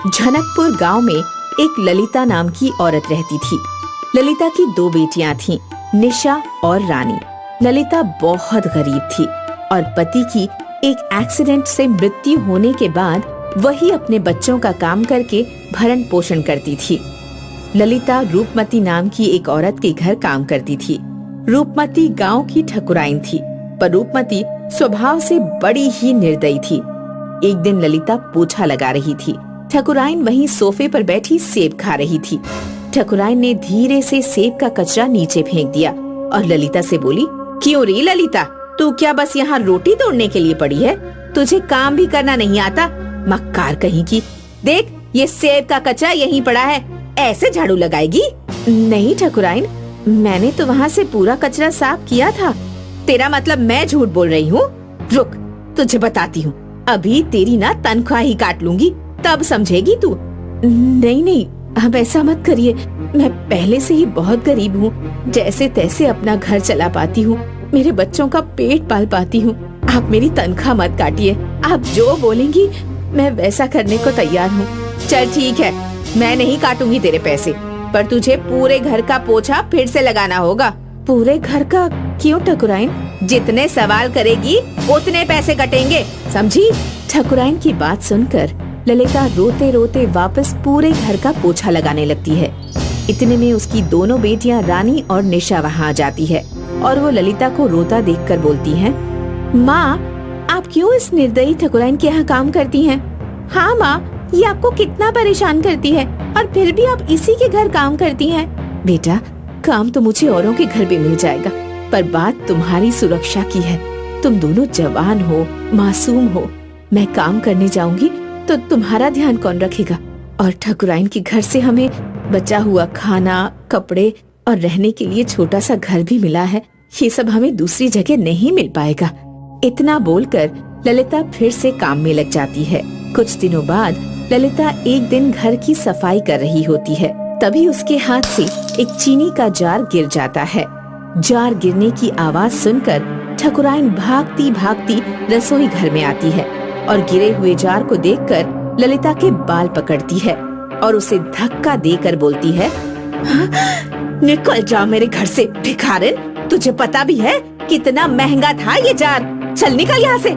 झनकपुर गांव में एक ललिता नाम की औरत रहती थी। ललिता की 2 बेटियां थीं, निशा और रानी। ललिता बहुत गरीब थी और पति की एक एक्सीडेंट से मृत्यु होने के बाद वही अपने बच्चों का काम करके भरण पोषण करती थी। ललिता रूपमती नाम की एक औरत के घर काम करती थी। रूपमती गांव की ठकुराइन थी, पर रूपमती स्वभाव से बड़ी ही निर्दयी थी। एक दिन ललिता पोछा लगा रही थी। ठकुराइन वहीं सोफे पर बैठी सेब खा रही थी। ठकुराइन ने धीरे से सेब का कचरा नीचे फेंक दिया और ललिता से बोली, क्यों रे ललिता, तू क्या बस यहाँ रोटी तोड़ने के लिए पड़ी है? तुझे काम भी करना नहीं आता? मक्कार कहीं की। देख, ये सेब का कचरा यहीं पड़ा है, ऐसे झाड़ू लगाएगी? नहीं ठकुराइन, मैंने तो वहाँ से पूरा कचरा साफ किया था। तेरा मतलब मैं झूठ बोल रही हूँ? रुक, तुझे बताती हूँ। अभी तेरी ना तनख्वाह ही काट लूंगी, तब समझेगी तू। नहीं नहीं, अब ऐसा मत करिए। मैं पहले से ही बहुत गरीब हूँ, जैसे तैसे अपना घर चला पाती हूँ, मेरे बच्चों का पेट पाल पाती हूँ। आप मेरी तनख्वाह मत काटिए। आप जो बोलेंगी मैं वैसा करने को तैयार हूँ। चल ठीक है, मैं नहीं काटूंगी तेरे पैसे, पर तुझे पूरे घर का पोछा फिर से लगाना होगा। पूरे घर का? क्यों ठकुराइन? जितने सवाल करेगी उतने पैसे कटेंगे, समझी? ठकुराइन की बात सुनकर ललिता रोते रोते वापस पूरे घर का पोछा लगाने लगती है। इतने में उसकी दोनों बेटियां रानी और निशा वहाँ आ जाती है और वो ललिता को रोता देखकर बोलती हैं, माँ, आप क्यों इस निर्दयी ठकुराइन के यहाँ काम करती हैं? हाँ माँ, ये आपको कितना परेशान करती है और फिर भी आप इसी के घर काम करती हैं। बेटा, काम तो मुझे औरों के घर भी मिल जाएगा, पर बात तुम्हारी सुरक्षा की है। तुम दोनों जवान हो, मासूम हो। मैं काम करने जाऊंगी तो तुम्हारा ध्यान कौन रखेगा? और ठकुराइन के घर से हमें बचा हुआ खाना, कपड़े और रहने के लिए छोटा सा घर भी मिला है। ये सब हमें दूसरी जगह नहीं मिल पाएगा। इतना बोलकर ललिता फिर से काम में लग जाती है। कुछ दिनों बाद ललिता एक दिन घर की सफाई कर रही होती है, तभी उसके हाथ से एक चीनी का जार गिर जाता है। जार गिरने की आवाज सुनकर ठकुराइन भागती भागती रसोई घर में आती है और गिरे हुए जार को देखकर ललिता के बाल पकड़ती है और उसे धक्का देकर बोलती है, निकल जा मेरे घर से भिखारिन। तुझे पता भी है कितना महंगा था ये जार? चल निकल यहाँ से।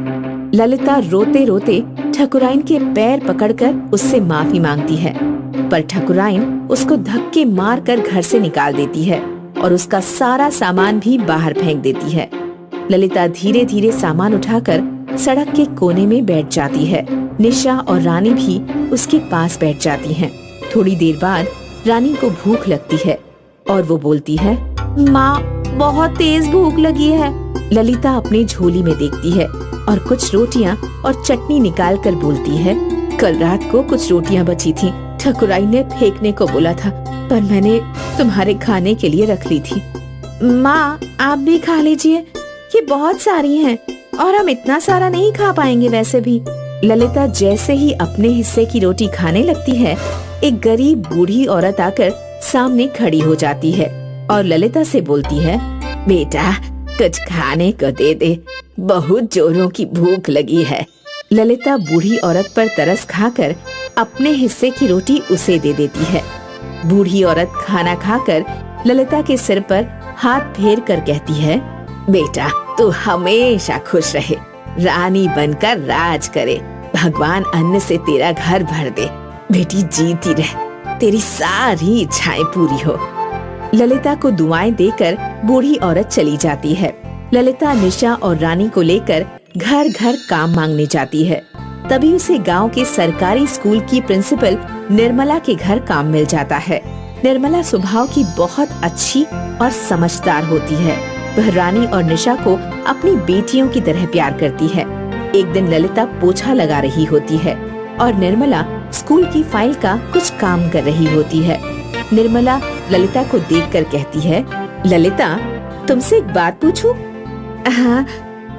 ललिता रोते रोते ठकुराइन के पैर पकड़कर उससे माफी मांगती है, पर ठकुराइन उसको धक्के मारकर घर से निकाल देती है और उसका सारा सामान भी बाहर फेंक देती है। ललिता धीरे धीरे सामान उठाकर सड़क के कोने में बैठ जाती है। निशा और रानी भी उसके पास बैठ जाती हैं। थोड़ी देर बाद रानी को भूख लगती है और वो बोलती है, माँ, बहुत तेज भूख लगी है। ललिता अपनी झोली में देखती है और कुछ रोटियां और चटनी निकाल कर बोलती है, कल रात को कुछ रोटियां बची थी, ठकुराइन ने फेंकने को बोला था, पर मैंने तुम्हारे खाने के लिए रख ली थी। माँ, आप भी खा लीजिए, ये बहुत सारी हैं और हम इतना सारा नहीं खा पाएंगे वैसे भी। ललिता जैसे ही अपने हिस्से की रोटी खाने लगती है, एक गरीब बूढ़ी औरत आकर सामने खड़ी हो जाती है और ललिता से बोलती है, बेटा, कुछ खाने को दे दे, बहुत जोरों की भूख लगी है। ललिता बूढ़ी औरत पर तरस खाकर अपने हिस्से की रोटी उसे दे देती है। बूढ़ी औरत खाना खाकर ललिता के सिर पर हाथ फेर कर कहती है, बेटा, तू हमेशा खुश रहे, रानी बनकर राज करे, भगवान अन्न से तेरा घर भर दे, बेटी जीती रह, तेरी सारी इच्छाएं पूरी हो। ललिता को दुआएं देकर बूढ़ी औरत चली जाती है। ललिता निशा और रानी को लेकर घर घर काम मांगने जाती है। तभी उसे गांव के सरकारी स्कूल की प्रिंसिपल निर्मला के घर काम मिल जाता है। निर्मला स्वभाव की बहुत अच्छी और समझदार होती है। वह रानी और निशा को अपनी बेटियों की तरह प्यार करती है। एक दिन ललिता पोछा लगा रही होती है और निर्मला स्कूल की फाइल का कुछ काम कर रही होती है। निर्मला ललिता को देखकर कहती है, ललिता, तुमसे एक बात पूछूं? हाँ,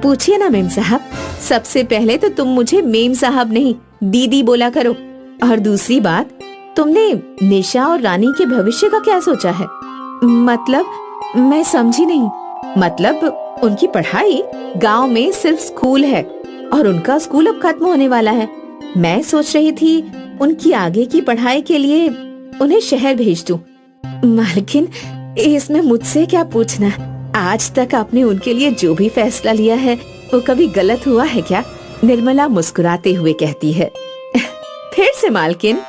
पूछिए ना मेम साहब। सबसे पहले तो तुम मुझे मेम साहब नहीं, दीदी बोला करो। और दूसरी बात, तुमने निशा और रानी के भविष्य का क्या सोचा है? मतलब, मैं समझी नहीं। मतलब उनकी पढ़ाई? गांव में सिर्फ स्कूल है और उनका स्कूल अब खत्म होने वाला है। मैं सोच रही थी उनकी आगे की पढ़ाई के लिए उन्हें शहर भेज दूं। मालकिन, इसमें मुझसे क्या पूछना। आज तक आपने उनके लिए जो भी फैसला लिया है वो कभी गलत हुआ है क्या? निर्मला मुस्कुराते हुए कहती है। फिर से मालकिन।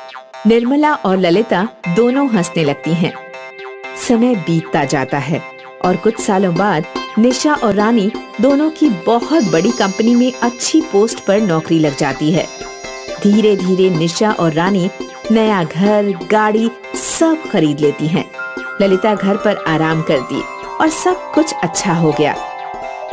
निर्मला और ललिता दोनों हंसने लगती हैं। समय बीतता जाता है और कुछ सालों बाद निशा और रानी दोनों की बहुत बड़ी कंपनी में अच्छी पोस्ट पर नौकरी लग जाती है। धीरे धीरे निशा और रानी नया घर, गाड़ी सब खरीद लेती हैं। ललिता घर पर आराम करती और सब कुछ अच्छा हो गया।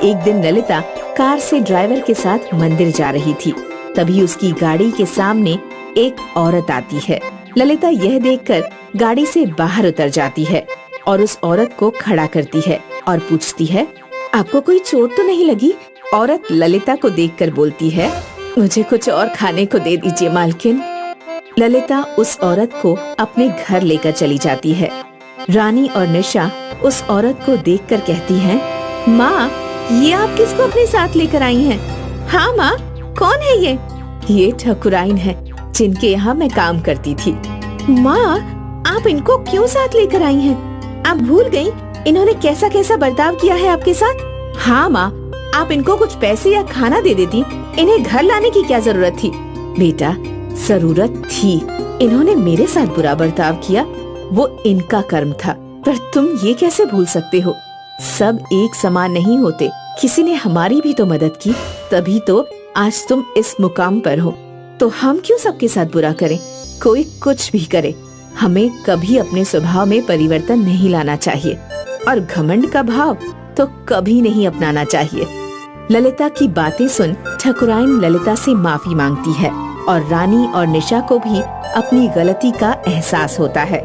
एक दिन ललिता कार से ड्राइवर के साथ मंदिर जा रही थी। तभी उसकी गाड़ी के सामने एक औरत आती है। ललिता यह देखकर गाड़ी से बाहर उतर जाती है और उस औरत को खड़ा करती है और पूछती है, आपको कोई चोट तो नहीं लगी? औरत ललिता को देखकर बोलती है, मुझे कुछ और खाने को दे दीजिए मालकिन। ललिता उस औरत को अपने घर लेकर चली जाती है। रानी और निशा उस औरत को देखकर कहती हैं, माँ, ये आप किसको अपने साथ लेकर आई हैं? हाँ माँ, कौन है ये? ये ठकुराइन है जिनके यहाँ मैं काम करती थी। माँ, आप इनको क्यों साथ लेकर आई हैं? आप भूल गयी इन्होंने कैसा कैसा बर्ताव किया है आपके साथ? हाँ माँ, आप इनको कुछ पैसे या खाना दे देती, इन्हें घर लाने की क्या जरूरत थी? बेटा, जरूरत थी। इन्होंने मेरे साथ बुरा बर्ताव किया, वो इनका कर्म था। पर तुम ये कैसे भूल सकते हो? सब एक समान नहीं होते। किसी ने हमारी भी तो मदद की, तभी तो आज तुम इस मुकाम पर हो। तो हम क्यों सबके साथ बुरा करें? कोई कुछ भी करे, हमें कभी अपने स्वभाव में परिवर्तन नहीं लाना चाहिए और घमंड का भाव तो कभी नहीं अपनाना चाहिए। ललिता की बातें सुन ठकुराइन ललिता से माफी मांगती है और रानी और निशा को भी अपनी गलती का एहसास होता है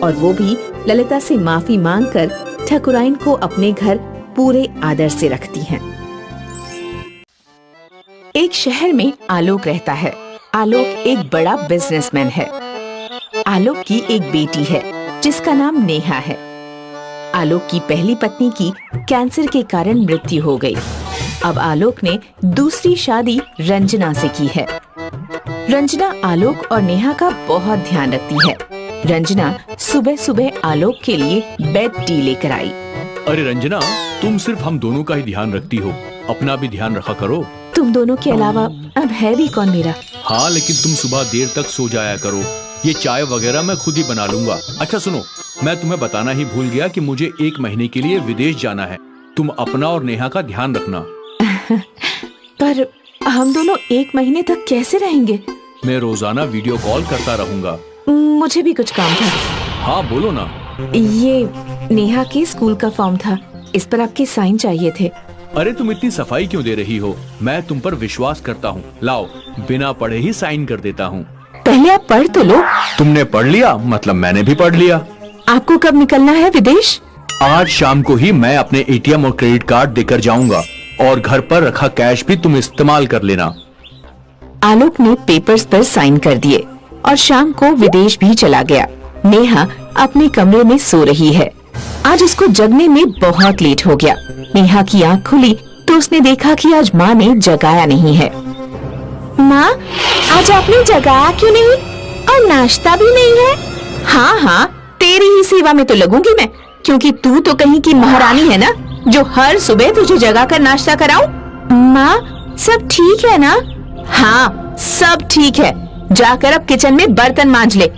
और वो भी ललिता से माफी मांगकर ठकुराइन को अपने घर पूरे आदर से रखती हैं। एक शहर में आलोक रहता है। आलोक एक बड़ा बिजनेसमैन है। आलोक की एक बेटी है जिसका नाम नेहा है। आलोक की पहली पत्नी की कैंसर के कारण मृत्यु हो गई। अब आलोक ने दूसरी शादी रंजना से की है। रंजना आलोक और नेहा का बहुत ध्यान रखती है। रंजना सुबह सुबह आलोक के लिए बेड टी लेकर आई। अरे रंजना, तुम सिर्फ हम दोनों का ही ध्यान रखती हो, अपना भी ध्यान रखा करो। तुम दोनों के अलावा अब है भी कौन मेरा? हाँ, लेकिन तुम सुबह देर तक सो जाया करो। ये चाय वगैरह मैं खुद ही बना लूंगा। अच्छा सुनो, मैं तुम्हें बताना ही भूल गया कि मुझे 1 महीने के लिए विदेश जाना है। तुम अपना और नेहा का ध्यान रखना। पर हम दोनों 1 महीने तक कैसे रहेंगे? मैं रोजाना वीडियो कॉल करता रहूंगा। मुझे भी कुछ काम था। हाँ बोलो ना। ये नेहा के स्कूल का फॉर्म था, इस पर आपके साइन चाहिए थे। अरे तुम इतनी सफाई क्यों दे रही हो? मैं तुम पर विश्वास करता हूँ। लाओ, बिना पढ़े ही साइन कर देता हूँ। पहले आप पढ़ तो लो। तुमने पढ़ लिया मतलब मैंने भी पढ़ लिया। आपको कब निकलना है विदेश? आज शाम को ही मैं अपने ATM और क्रेडिट कार्ड देकर जाऊंगा और घर पर रखा कैश भी तुम इस्तेमाल कर लेना। आलोक ने पेपर्स पर साइन कर दिए और शाम को विदेश भी चला गया। नेहा अपने कमरे में सो रही है। आज उसको जगने में बहुत लेट हो गया। नेहा की आँख खुली तो उसने देखा कि आज माँ ने जगाया नहीं है। माँ, आज आपने जगाया क्यों नहीं? और नाश्ता भी नहीं है? हाँ हाँ, तेरी ही सेवा में तो लगूंगी मैं, क्योंकि तू तो कहीं की महारानी है ना, जो हर सुबह तुझे जगा कर नाश्ता कराऊं। माँ, सब ठीक है ना? हाँ, सब ठीक है। जाकर अब किचन में बर्तन मांज ले।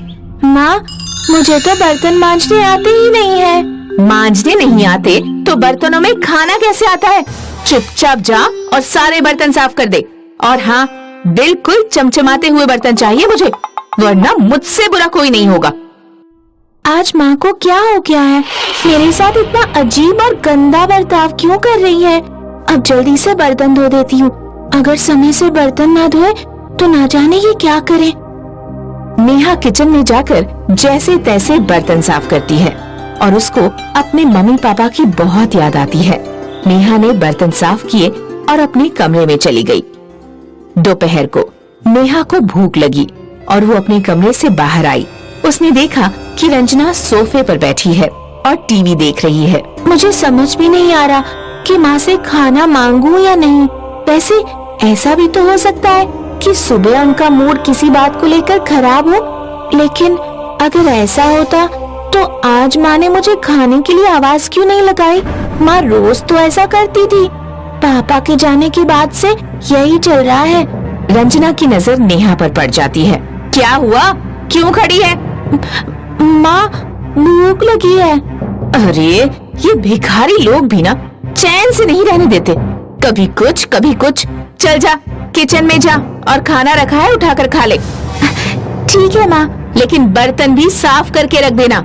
माँ, मुझे तो बर्तन मांजने आते ही नहीं है। मांजने नहीं आते तो बर्तनों में खाना कैसे आता है? चुपचाप जा और सारे बर्तन साफ कर दे। और हाँ, बिल्कुल चमचमाते हुए बर्तन चाहिए मुझे, वरना मुझसे बुरा कोई नहीं होगा। आज माँ को क्या हो गया है? मेरे साथ इतना अजीब और गंदा बर्ताव क्यों कर रही है? अब जल्दी से बर्तन धो देती हूँ। अगर समय से बर्तन ना धोए तो ना जाने ये क्या करे। नेहा किचन में जाकर जैसे तैसे बर्तन साफ करती है और उसको अपने मम्मी पापा की बहुत याद आती है। नेहा ने बर्तन साफ किए और अपने कमरे में चली गई। दोपहर को नेहा को भूख लगी और वो अपने कमरे से बाहर आई। उसने देखा कि रंजना सोफे पर बैठी है और टीवी देख रही है। मुझे समझ भी नहीं आ रहा कि माँ से खाना मांगूं या नहीं। वैसे ऐसा भी तो हो सकता है कि सुबह उनका मूड किसी बात को लेकर खराब हो, लेकिन अगर ऐसा होता तो आज माँ ने मुझे खाने के लिए आवाज क्यों नहीं लगाई? माँ रोज तो ऐसा करती थी। पापा के जाने के बाद से यही चल रहा है। रंजना की नजर नेहा पर पड़ जाती है। क्या हुआ, क्यों खड़ी है? माँ भूख लगी है। अरे ये भिखारी लोग भी ना चैन से नहीं रहने देते, कभी कुछ कभी कुछ। चल जा किचन में जा और खाना रखा है उठाकर खा ले। ठीक है माँ। लेकिन बर्तन भी साफ करके रख देना।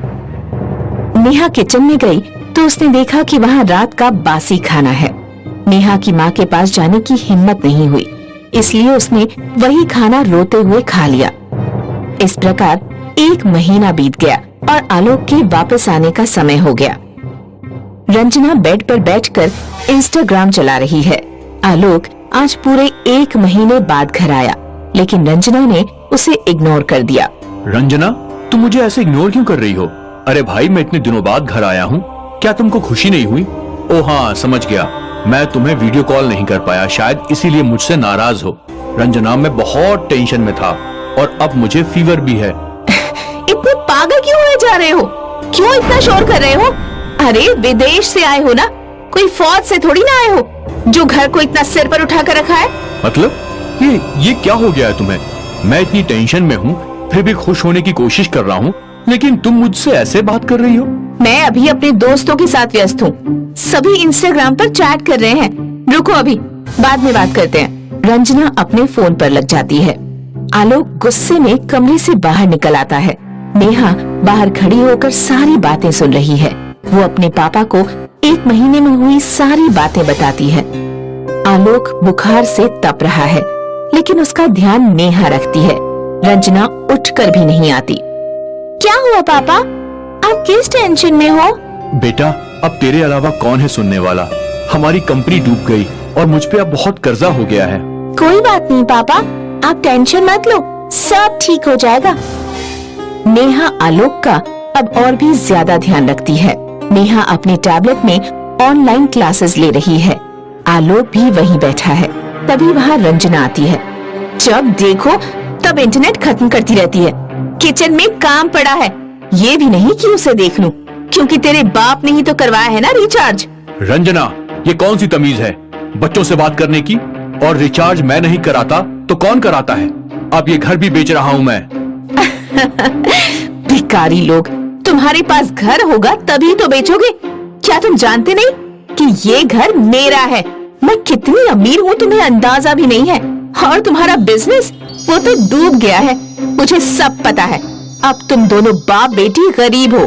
नेहा किचन में गई तो उसने देखा कि वहाँ रात का बासी खाना है। नेहा की माँ के पास जाने की हिम्मत नहीं हुई, इसलिए उसने वही खाना रोते हुए खा लिया। इस प्रकार 1 महीना बीत गया और आलोक के वापस आने का समय हो गया। रंजना बेड पर बैठकर इंस्टाग्राम चला रही है। आलोक आज पूरे 1 महीने बाद घर आया, लेकिन रंजना ने उसे इग्नोर कर दिया। रंजना, तुम मुझे ऐसे इग्नोर क्यों कर रही हो? अरे भाई, मैं इतने दिनों बाद घर आया हूँ, क्या तुमको खुशी नहीं हुई? ओह हाँ, समझ गया, मैं तुम्हें वीडियो कॉल नहीं कर पाया, शायद इसीलिए मुझसे नाराज हो। रंजना, मैं बहुत टेंशन में था और अब मुझे फीवर भी है। इतने पागल क्यों हुए जा रहे हो? क्यों इतना शोर कर रहे हो? अरे विदेश से आए हो ना, कोई फौज से थोड़ी ना आए हो जो घर को इतना सिर पर उठा कर रखा है। मतलब ये क्या हो गया है तुम्हें? मैं इतनी टेंशन में हूँ, फिर भी खुश होने की कोशिश कर रहा हूँ, लेकिन तुम मुझसे ऐसे बात कर रही हो। मैं अभी अपने दोस्तों के साथ व्यस्त हूँ, सभी इंस्टाग्राम पर चैट कर रहे हैं। रुको, अभी बाद में बात करते हैं। रंजना अपने फोन पर लग जाती है। आलोक गुस्से में कमरे से बाहर निकल आता है। नेहा बाहर खड़ी होकर सारी बातें सुन रही है। वो अपने पापा को 1 महीने में हुई सारी बातें बताती है। आलोक बुखार से तप रहा है, लेकिन उसका ध्यान नेहा रखती है। रंजना उठकर भी नहीं आती। क्या हुआ पापा, आप किस टेंशन में हो? बेटा, अब तेरे अलावा कौन है सुनने वाला? हमारी कंपनी डूब गई और मुझ पे अब बहुत कर्जा हो गया है। कोई बात नहीं पापा, आप टेंशन मत लो, सब ठीक हो जाएगा। नेहा आलोक का अब और भी ज्यादा ध्यान रखती है। नेहा अपने टैबलेट में ऑनलाइन क्लासेस ले रही है। आलोक भी वहीं बैठा है। तभी वहाँ रंजना आती है। जब देखो तब इंटरनेट खत्म करती रहती है। किचन में काम पड़ा है, ये भी नहीं कि उसे देख लूं, क्योंकि तेरे बाप ने ही तो करवाया है ना रिचार्ज। रंजना, ये कौन सी तमीज है बच्चों से बात करने की? और रिचार्ज मैं नहीं कराता तो कौन कराता है? अब ये घर भी बेच रहा हूँ मैं। भिखारी लोग, तुम्हारे पास घर होगा तभी तो बेचोगे। क्या तुम जानते नहीं कि ये घर मेरा है? मैं कितनी अमीर हूँ तुम्हें अंदाजा भी नहीं है। और तुम्हारा बिजनेस वो तो डूब गया है, मुझे सब पता है। अब तुम दोनों बाप बेटी गरीब हो।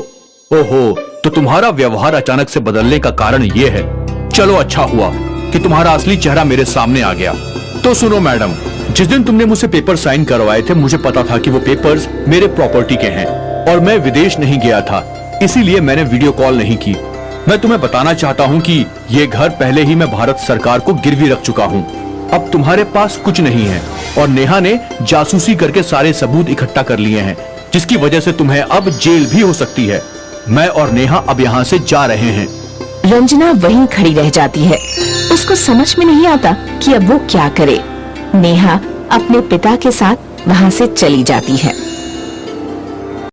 ओहो, तो तुम्हारा व्यवहार अचानक से बदलने का कारण ये है। चलो, अच्छा हुआ कि तुम्हारा असली चेहरा मेरे सामने आ गया। तो सुनो मैडम, जिस दिन तुमने मुझसे पेपर साइन करवाए थे, मुझे पता था कि वो पेपर्स मेरे प्रॉपर्टी के हैं और मैं विदेश नहीं गया था, इसीलिए मैंने वीडियो कॉल नहीं की। मैं तुम्हें बताना चाहता हूँ कि ये घर पहले ही मैं भारत सरकार को गिरवी रख चुका हूँ। अब तुम्हारे पास कुछ नहीं है और नेहा ने जासूसी करके सारे सबूत इकट्ठा कर लिए हैं, जिसकी वजह से तुम्हें अब जेल भी हो सकती है। मैं और नेहा अब यहाँ से जा रहे हैं। रंजना वहीं खड़ी रह जाती है। उसको समझ में नहीं आता कि अब वो क्या करे। नेहा अपने पिता के साथ वहाँ से चली जाती है।